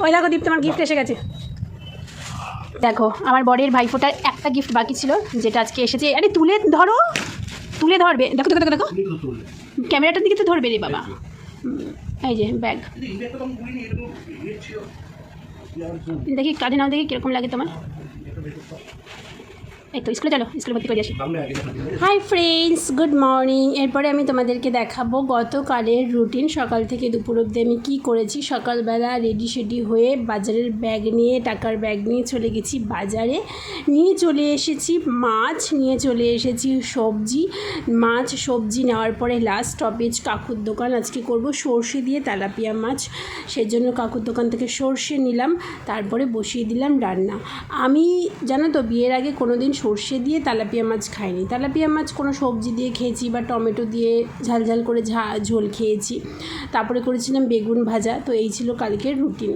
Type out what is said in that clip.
ওই দেখো দীপ, তোমার গিফট এসে গেছে। দেখো আমার বরের ভাইফোঁটার একটা গিফট বাকি ছিল, যেটা আজকে এসেছে। আরে তুলে ধরো, তুলে ধরবে। দেখো দেখো দেখো দেখো, ক্যামেরাটার দিকে তো ধরবে রে বাবা। এই যে ব্যাগ, দেখি কাঁধে নাও, দেখি কীরকম লাগে তোমার। এই তো স্কুলে চলো, স্কুলে ভর্তি করে আসি। Hi friends, good morning. এরপরে আমি তোমাদেরকে দেখাবো গতকালের রুটিন, সকাল থেকে দুপুর অবধি আমি কী করেছি। সকালবেলা রেডি শেডি হয়ে বাজারের ব্যাগ নিয়ে, টাকার ব্যাগ নিয়ে চলে গেছি বাজারে। নিয়ে চলে এসেছি মাছ, নিয়ে চলে এসেছি সবজি। মাছ সবজি নেওয়ার পরে লাস্ট স্টপেজ কাকুর দোকান। আজকে করব সর্ষে দিয়ে তেলাপিয়া মাছ, সেজন্য কাকুর দোকান থেকে সর্ষে নিলাম, তারপরে বসিয়ে দিলাম রান্না। আমি জানো তো বিয়ের আগে কোনো দিন সর্ষে দিয়ে তেলাপিয়া মাছ খাইনি। তেলাপিয়া মাছ কোনো সবজি দিয়ে খেয়েছি বা টমেটো দিয়ে ঝাল ঝাল করে ঝোল খেয়েছি। তারপরে করেছিলাম বেগুন ভাজা। তো এই ছিল কালকের রুটিন।